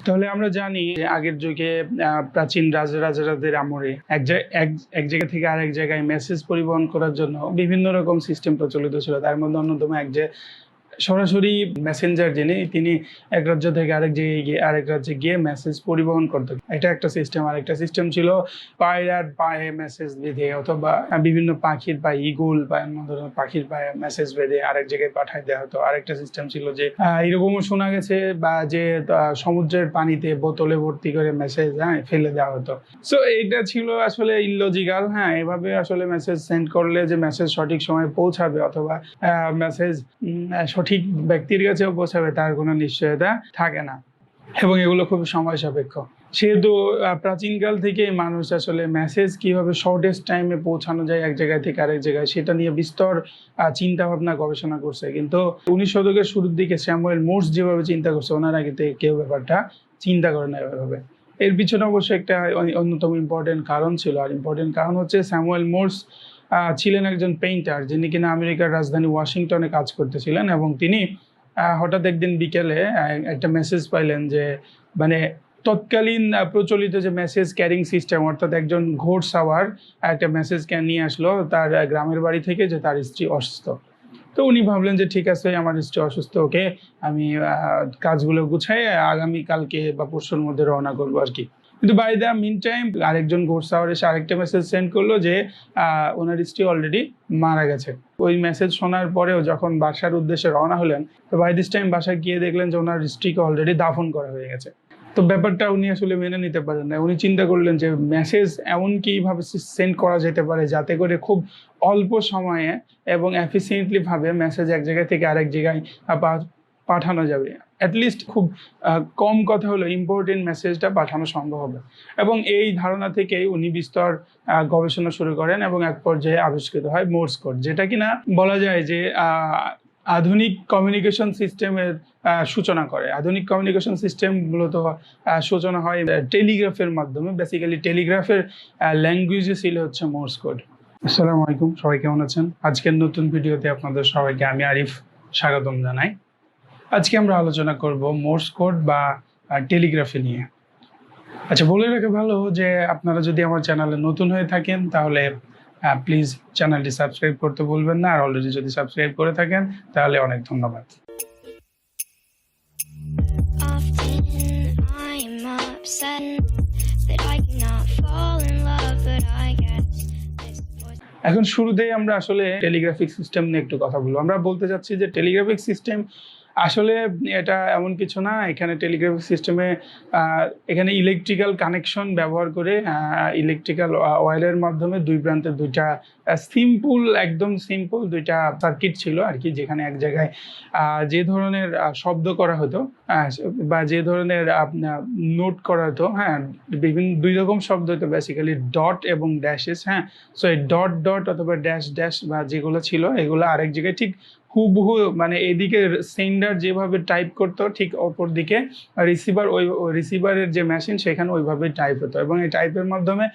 তাহলে আমরা জানি যে আগের যুগে প্রাচীন রাজাদের আমলে এক জায়গা থেকে আরেক জায়গায় মেসেজ পরিবহন করার জন্য বিভিন্ন রকম সিস্টেম প্রচলিত ছিল। তার মধ্যে অন্যতম সরাসরি মেসেঞ্জার তিনি এক রাজ্য থেকে আরেক রাজ্যে গিয়ে মেসেজ পরিবহন করতে। এটা একটা সিস্টেম। আরেকটা সিস্টেম ছিল পায়ে মেসেজ বেঁধে, অথবা বিভিন্ন পাখির পায়ে, ইগল বা অন্য ধরনের পাখির পায়ে মেসেজ বেঁধে আরেক জায়গায় পাঠায় দেওয়া হতো। আরেকটা সিস্টেম ছিল যে এরকমও শোনা গেছে বা যে সমুদ্রের পানিতে বোতলে ভর্তি করে মেসেজ ফেলে দেওয়া হতো। সো এটা ছিল আসলে ইললজিক্যাল। এভাবে আসলে মেসেজ সেন্ড করলে যে মেসেজ সঠিক সময় পৌঁছাবে অথবা মেসেজ ঠিক ব্যক্তির কাছেও পৌঁছাবে তার কোনো নিশ্চয়তা থাকে না, এবং এগুলো খুব সময় সাপেক্ষ। সেহেতু প্রাচীনকাল থেকে মানুষ আসলে মেসেজ কিভাবে শর্টেস্ট টাইমে পৌঁছানো যায় এক জায়গায় থেকে আরেক জায়গায় সেটা নিয়ে বিস্তর চিন্তা ভাবনা গবেষণা করছে। কিন্তু 19 শতকের শুরুর দিকে স্যামুয়েল মোর্স যেভাবে চিন্তা করছে, ওনার আগে কেউ ব্যাপারটা চিন্তা করে না এভাবে। এর পিছনে অবশ্যই একটা অন্যতম ইম্পর্টেন্ট কারণ ছিল। আর ইম্পর্টেন্ট কারণ হচ্ছে স্যামুয়েল মোর্স ছিলেন একজন পেইন্টার, যিনি কিনা আমেরিকার রাজধানী ওয়াশিংটনে কাজ করতেছিলেন, এবং তিনি হঠাৎ একদিন বিকেলে একটা মেসেজ পাইলেন যে তৎকালীন প্রচলিত যে মেসেজ ক্যারিং সিস্টেম, অর্থাৎ একজন ঘোড়সাওয়ার একটা মেসেজ নিয়ে আসলো তার গ্রামের বাড়ি থেকে যে তার স্ত্রী অসুস্থ। তো উনি ভাবলেন যে ঠিক আছে, আমার স্ত্রী অসুস্থ, ওকে আমি কাজগুলো গুছাই আগামী কালকে বা পরশুর মধ্যে রওনা করবো আর কি। কিন্তু বাই দ্য মিন টাইম আরেকজন ঘোড়সাওয়ার এসে আরেকটা মেসেজ সেন্ড করলো যে ওনার স্ত্রী অলরেডি মারা গেছে। ওই মেসেজ শোনার পরেও যখন বাসার উদ্দেশ্যে রওনা হলেন, তো বাই দিস টাইম বাসায় গিয়ে দেখলেন যে ওনার স্ত্রীকে অলরেডি দাফন করা হয়ে গেছে। তো ব্যাপারটা উনি আসলে মেনে নিতে পারেন না। উনি চিন্তা করলেন যে মেসেজ এমন কিভাবে সেন্ড করা যেতে পারে যাতে করে খুব অল্প সময়ে এবং এফিসিয়েন্টলি ভাবে মেসেজ এক জায়গা থেকে আরেক জায়গায় পাঠানো যাবে। অ্যাটলিস্ট খুব কম কথা হলো ইম্পর্টেন্ট মেসেজটা পাঠানো সম্ভব হবে। এবং এই ধারণা থেকেই উনি বিস্তর গবেষণা শুরু করেন এবং এক পর্যায়ে আবিষ্কৃত হয় মোর্স কোড, যেটা কিনা বলা যায় যে আধুনিক কমিউনিকেশন সিস্টেমের সূচনা করে। আধুনিক কমিউনিকেশন সিস্টেম মূলত সূচনা হয় টেলিগ্রাফের মাধ্যমে। বেসিক্যালি টেলিগ্রাফের ল্যাঙ্গুয়েজে ছিল হচ্ছে মোর্স কোড। আসসালামু আলাইকুম, সবাই কেমন আছেন? আজকের নতুন ভিডিওতে আপনাদের সবাইকে আমি আরিফ স্বাগতম জানাই। আজকে আমরা আলোচনা করব মোর্স কোড বা টেলিগ্রাফি নিয়ে। আচ্ছা, বলে রাখা ভালো যে আপনারা যদি আমার চ্যানেলে নতুন হয়ে থাকেন তাহলে প্লিজ চ্যানেলটি সাবস্ক্রাইব করতে ভুলবেন না। আর অলরেডি যদি সাবস্ক্রাইব করে থাকেন তাহলে অনেক ধন্যবাদ। এখন শুরুতেই আমরা আসলে টেলিগ্রাফিক সিস্টেম নিয়ে একটু কথা বলবো। আমরা বলতে চাচ্ছি যে টেলিগ্রাফিক সিস্টেম আসলে এটা এমন কিছু না। এখানে টেলিগ্রাফিক সিস্টেমে এখানে ইলেকট্রিক্যাল কানেকশন ব্যবহার করে ইলেকট্রিক্যাল ওয়্যারের মাধ্যমে দুই প্রান্তে দুইটা একদম সিম্পল দুইটা সার্কিট ছিল আর কি, যেখানে এক জায়গায় যে ধরনের শব্দ করা হতো বা যে ধরনের নোট করা হতো, বিভিন্ন দুই রকম শব্দ হতো, বেসিক্যালি ডট এবং ড্যাশেস। সো এই ডট অথবা ড্যাশ বা যেগুলো ছিল এগুলো আরেক জায়গায় ঠিক হুবহু এদিকে সেন্ডার যেভাবে টাইপ করতো ঠিক অপর দিকে রিসিভারের যে মেশিন সেখানে ওইভাবে টাইপ হতো, এবং এই টাইপের মাধ্যমে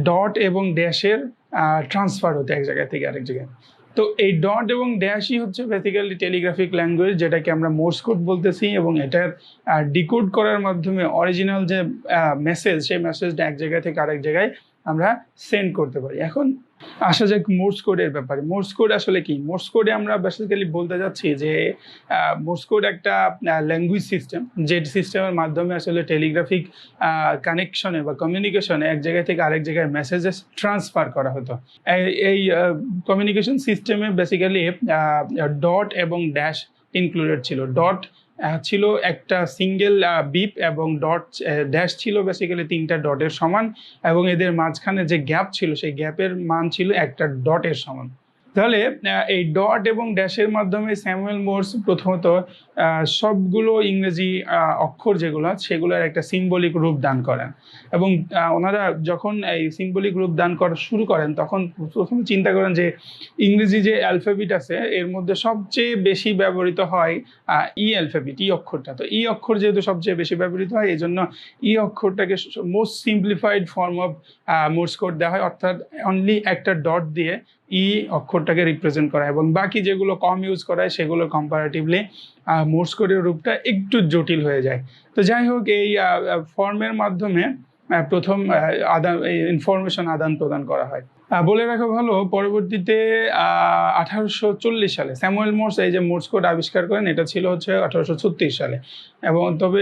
ডট এবং ড্যাশের ট্রান্সফার হতো এক জায়গা থেকে আরেক জায়গায়। তো এই ডট এবং ড্যাশই হচ্ছে বেসিক্যালি টেলিগ্রাফিক ল্যাঙ্গুয়েজ, যেটাকে আমরা মোর্স কোড বলতেছি, এবং এটার ডিকোড করার মাধ্যমে অরিজিনাল যে মেসেজ, সেই মেসেজটা এক জায়গা থেকে আরেক জায়গায় আমরা সেন্ড করতে পারি। এখন আসা যাক মোর্স কোডের ব্যাপারে। মোর্স কোড আসলে কি? মোর্স কোডে আমরা বেসিক্যালি বলতে যাচ্ছি যে মোর্স কোড একটা ল্যাঙ্গুয়েজ সিস্টেম, যে সিস্টেমের মাধ্যমে আসলে টেলিগ্রাফিক কানেকশনে বা কমিউনিকেশনে এক জায়গা থেকে আরেক জায়গায় মেসেজেস ট্রান্সফার করা হতো। এই কমিউনিকেশন সিস্টেমে বেসিক্যালি ডট এবং ড্যাশ ইনক্লুডেড ছিল। ডট ছিল একটা সিঙ্গেল বিপ, এবং ড্যাশ ছিল বেসিক্যালি 3টা ডটের সমান, এবং এদের মাঝখানে যে গ্যাপ ছিল সেই গ্যাপের মান ছিল একটা ডটের সমান। তাহলে এই ডট এবং ড্যাশের মাধ্যমে স্যামুয়েল মোর্স প্রথমত সবগুলো ইংরেজি অক্ষর সেগুলোর একটা সিম্বলিক রূপ দান করেন, এবং ওনারা যখন এই সিম্বলিক রূপ দান করা শুরু করেন তখন প্রথমে চিন্তা করেন যে ইংরেজি যে অ্যালফাবেট আছে এর মধ্যে সবচেয়ে বেশি ব্যবহৃত হয় ই অ্যালফাবেট, ই অক্ষরটা। তো ই অক্ষর যেহেতু সবচেয়ে বেশি ব্যবহৃত হয়, এই জন্য ই অক্ষরটাকে most simplified form of Morse code দেওয়া হয়, অর্থাৎ অনলি একটা ডট দিয়ে ই অক্ষরটাকে রিপ্রেজেন্ট করা, এবং বাকি যেগুলো কম ইউজ করা হয় সেগুলো কম্পারেটিভলি মোর্স কোডের রূপটা একটু জটিল হয়ে যায়। তো যাই হোক, এই ফর্মের মাধ্যমে প্রথম ইনফরমেশন আদান প্রদান করা হয়। বলে রাখা ভালো, পরবর্তীতে 1840 সালে স্যামুয়েল মোর্স এই যে মোর্স কোড আবিষ্কার করেন, এটা ছিল হচ্ছে 1836 সালে। এবং তবে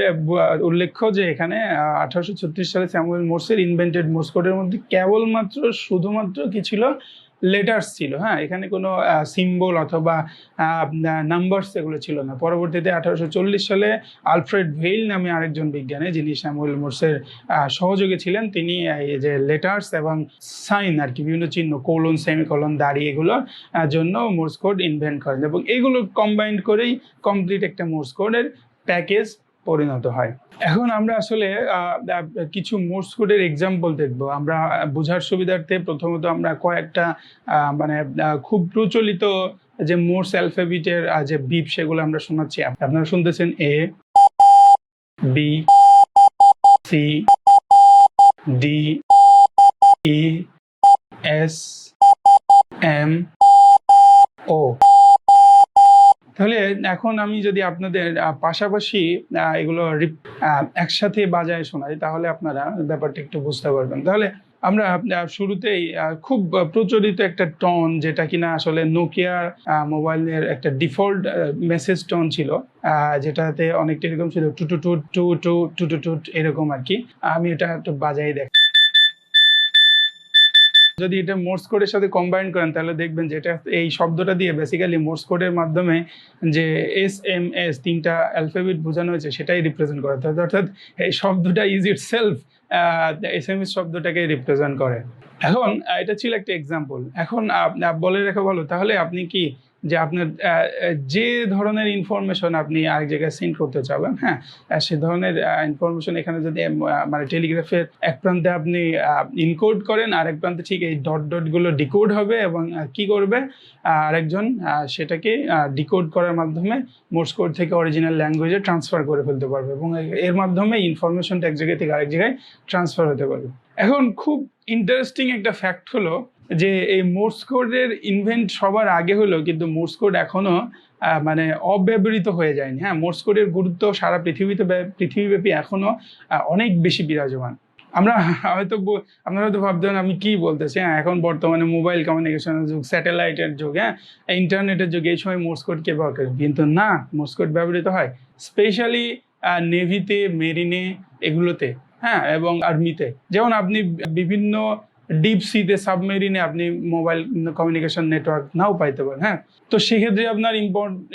উল্লেখ্য যে এখানে 1836 সালে স্যামুয়েল মোর্সের ইনভেন্টেড মোর্স কোডের মধ্যে কেবলমাত্র শুধুমাত্র কি ছিল, লেটার্স ছিল। হ্যাঁ, এখানে কোনো সিম্বল অথবা নাম্বারস এগুলো ছিল না। পরবর্তীতে 1840 সালে আলফ্রেড ভেইল নামে আরেকজন বিজ্ঞানী, যিনি স্যামুয়েল মোর্সের সহযোগী ছিলেন, তিনি এই যে লেটার্স এবং সাইন আর কি, বিভিন্ন চিহ্ন, কোলন, সেমিকোলন, দাড়ি, এগুলোর জন্য মোর্স কোড ইনভেন্ট করেন, এবং এগুলো কম্বাইন্ড করেই কমপ্লিট একটা মোর্স কোডের প্যাকেজ পরিণত হয়। এখন আমরা আসলে কিছু মোর্স কোডের এক্সাম্পল দেখব। আমরা বোঝার সুবিধার্থে প্রথমত আমরা কয়েকটা মানে খুব প্রচলিত যে মোর্স অ্যালফাবেটের যে বিপ, সেগুলো আমরা শোনাচ্ছি। আপনারা শুনতেছেন এ, বি, সি, ডি, ই, এস, এম, ও। তাহলে এখন আমি যদি আপনাদের পাশাপাশি এগুলো একসাথে বাজায় শোনাই, তাহলে আপনারা ব্যাপারটা একটু বুঝতে পারবেন। তাহলে আমরা শুরুতেই খুব প্রচলিত একটা টোন, যেটা কিনা আসলে নোকিয়া মোবাইলের একটা ডিফল্ট মেসেজ টোন ছিল, যেটাতে অনেকটা এরকম ছিল, টু টু টু টু টু টু টু টু এরকম আর কি। আমি এটা একটু বাজাই দেখ। যদি এটা মোর্স কোডের সাথে কম্বাইন করেন, তাহলে দেখবেন যে এটা, এই শব্দটা দিয়ে বেসিক্যালি মোর্স কোডের মাধ্যমে যে SMS তিনটা অ্যালফাবেট বোঝানো হয়েছে সেটাই রিপ্রেজেন্ট করে। অর্থাৎ এই শব্দটা ইজ ইট সেলফ SMS শব্দটাকে রিপ্রেজেন্ট করে। এখন এটা ছিল একটা এক্সাম্পল। এখন বলে রাখা ভালো, তাহলে আপনি কি যে আপনার যে ধরনের ইনফরমেশন আপনি আরেক জায়গায় সেন্ড করতে চাবেন, হ্যাঁ, সে ধরনের ইনফরমেশন এখানে যদি মানে টেলিগ্রাফের এক প্রান্তে আপনি ইনকোড করেন, আরেক প্রান্তে ঠিক এই ডট ডটগুলো ডিকোড হবে, এবং কি করবে আরেকজন সেটাকে ডিকোড করার মাধ্যমে মোর্স কোড থেকে অরিজিনাল ল্যাঙ্গুয়েজে ট্রান্সফার করে ফেলতে পারবে, এবং এর মাধ্যমে ইনফরমেশনটা এক জায়গা থেকে আরেক জায়গায় ট্রান্সফার হতে পারবে। এখন খুব ইন্টারেস্টিং একটা ফ্যাক্ট হলো যে এই মোর্স কোডের ইনভেন্ট সবার আগে হলো, কিন্তু মোর্স কোড এখনো মানে অব্যবহৃত হয়ে যায়নি। হ্যাঁ, মোর্স কোডের গুরুত্ব সারা পৃথিবীব্যাপী এখনো অনেক বেশি বিরাজমান। আপনারা হয়তো ভাবতেন আমি কি বলতেছি। হ্যাঁ, এখন বর্তমানে মোবাইল কমিউনিকেশনের যুগ, স্যাটেলাইটের যুগ, হ্যাঁ, ইন্টারনেটের যুগ, এই সময় মোর্স কোড কে ব্যবহার করে? কিন্তু না, মোর্স কোড ব্যবহৃত হয় স্পেশালি নেভিতে, মেরিনে, এগুলোতে, হ্যাঁ, এবং আর্মিতে। যেমন আপনি বিভিন্ন ডিপ সিতে, সাবমেরিনে আপনি মোবাইল কমিউনিকেশন নেটওয়ার্ক নাও পাইতে পারেন। হ্যাঁ, তো সেক্ষেত্রে আপনার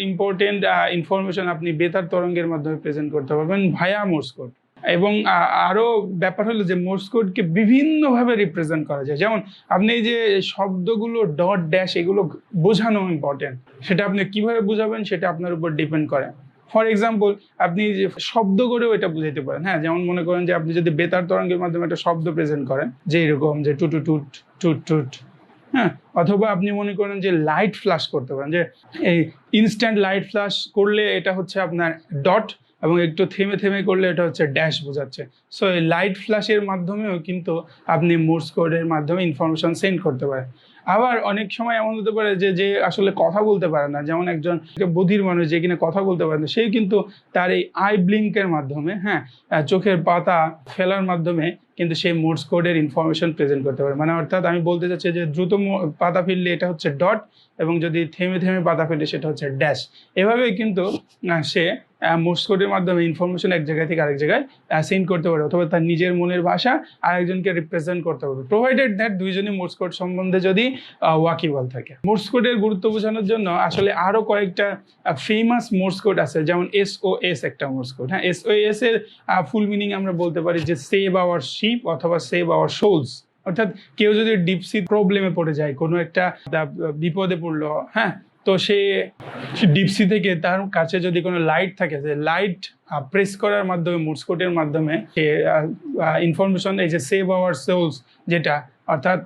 ইম্পর্টেন্ট ইনফরমেশন আপনি বেতার তরঙ্গের মাধ্যমে প্রেজেন্ট করতে পারবেন ভায়া মোর্স কোড। এবং আরও ব্যাপার হলো যে মোর্স কোডকে বিভিন্নভাবে রিপ্রেজেন্ট করা যায়। যেমন আপনি এই যে শব্দগুলো ডট ড্যাশ, এগুলো বোঝানো ইম্পর্টেন্ট। সেটা আপনি কিভাবে বোঝাবেন সেটা আপনার উপর ডিপেন্ড করে। ফর এক্সাম্পল, আপনি যে শব্দ করেও এটা বুঝাইতে পারেন। হ্যাঁ, যেমন মনে করেন যে আপনি যদি বেতার তরঙ্গের মাধ্যমে একটা শব্দ প্রেজেন্ট করেন, যে এরকম যে টু টু টুট টুট টুট, হ্যাঁ, অথবা আপনি মনে করেন যে লাইট ফ্ল্যাশ করতে পারেন, যে এই ইনস্ট্যান্ট লাইট ফ্ল্যাশ করলে এটা হচ্ছে আপনার ডট, এবং একটু থেমে থেমে করলে এটা হচ্ছে ড্যাশ বোঝাচ্ছে। সো এই লাইট ফ্ল্যাশের মাধ্যমেও কিন্তু আপনি মোর্স কোডের মাধ্যমে ইনফরমেশন সেন্ড করতে পারেন। আবার অনেক সময় এমন হতে পারে যে আসলে কথা বলতে পারে না, যেমন একজন বধির মানুষ যে কিনা কথা বলতে পারে না, সেই কিন্তু তার এই আই ব্লিঙ্কের মাধ্যমে, হ্যাঁ, চোখের পাতা ফেলার মাধ্যমে কিন্তু সেই মোর্স কোডের ইনফরমেশন প্রেজেন্ট করতে পারে। মানে অর্থাৎ আমি বলতে চাচ্ছি যে দ্রুত পাতা ফেললে এটা হচ্ছে ডট, এবং যদি থেমে থেমে পাতা ফেলে সেটা হচ্ছে ড্যাশ। এভাবেই কিন্তু সে মোর্স কোডের মাধ্যমে ইনফরমেশন এক জায়গা থেকে আরেক জায়গায় সেন্ড করতে পারে, অথবা তার নিজের মনের ভাষা আরেকজনকে রিপ্রেজেন্ট করতে পারবে, প্রোভাইডেড দ্যাট দুইজনই মোর্স কোড সম্বন্ধে যদি ওয়াকিবল থাকে। মোর্স কোডের গুরুত্ব বোঝানোর জন্য আসলে আরো কয়েকটা ফেমাস মোর্স কোড আছে, যেমন SOS একটা মোর্স কোড। হ্যাঁ, SOS এর ফুল মিনিং আমরা বলতে পারি যে সেভ আওয়ার শিপ অথবা সেভ আওয়ার সোলস। অর্থাৎ কেউ যদি ডিপসি প্রবলেমে পড়ে যায়, কোনো একটা বিপদে পড়লো, হ্যাঁ, তো সে ডিপসি থেকে তার কাছে যদি কোনো লাইট থাকে, যে লাইট প্রেস করার মাধ্যমে মোর্স কোডের মাধ্যমে ইনফরমেশন, এই যে সেভ আওয়ার সোলস যেটা, অর্থাৎ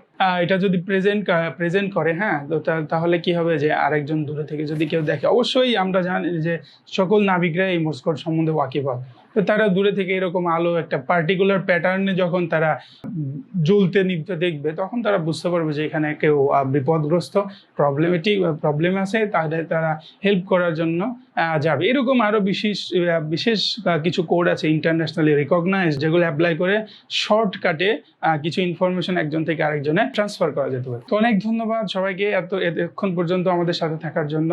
এটা যদি প্রেজেন্ট করে, হ্যাঁ, তো তাহলে কি হবে যে আরেকজন দূরে থেকে যদি কেউ দেখে, অবশ্যই আমরা জানি যে সকল নাবিকরা এই মোর্স কোড সম্বন্ধে ওয়াকিবহাল। তো তারা দূরে থেকে এরকম আলো একটা পার্টিকুলার প্যাটার্নে যখন তারা জ্বলতে নিভতে দেখবে, তখন তারা বুঝতে পারবে যে এখানে কেউ বিপদগ্রস্ত, প্রবলেম আছে, তাদের তারা হেল্প করার জন্য যাবে। এরকম আরো বিশেষ কিছু কোড আছে ইন্টারন্যাশনালি রিকগনাইজ, যেগুলো অ্যাপ্লাই করে শর্টকাটে কিছু ইনফরমেশন একজন থেকে আরেকজনে ট্রান্সফার করা যেতে পারে। তো অনেক ধন্যবাদ সবাইকে এতক্ষণ পর্যন্ত আমাদের সাথে থাকার জন্য।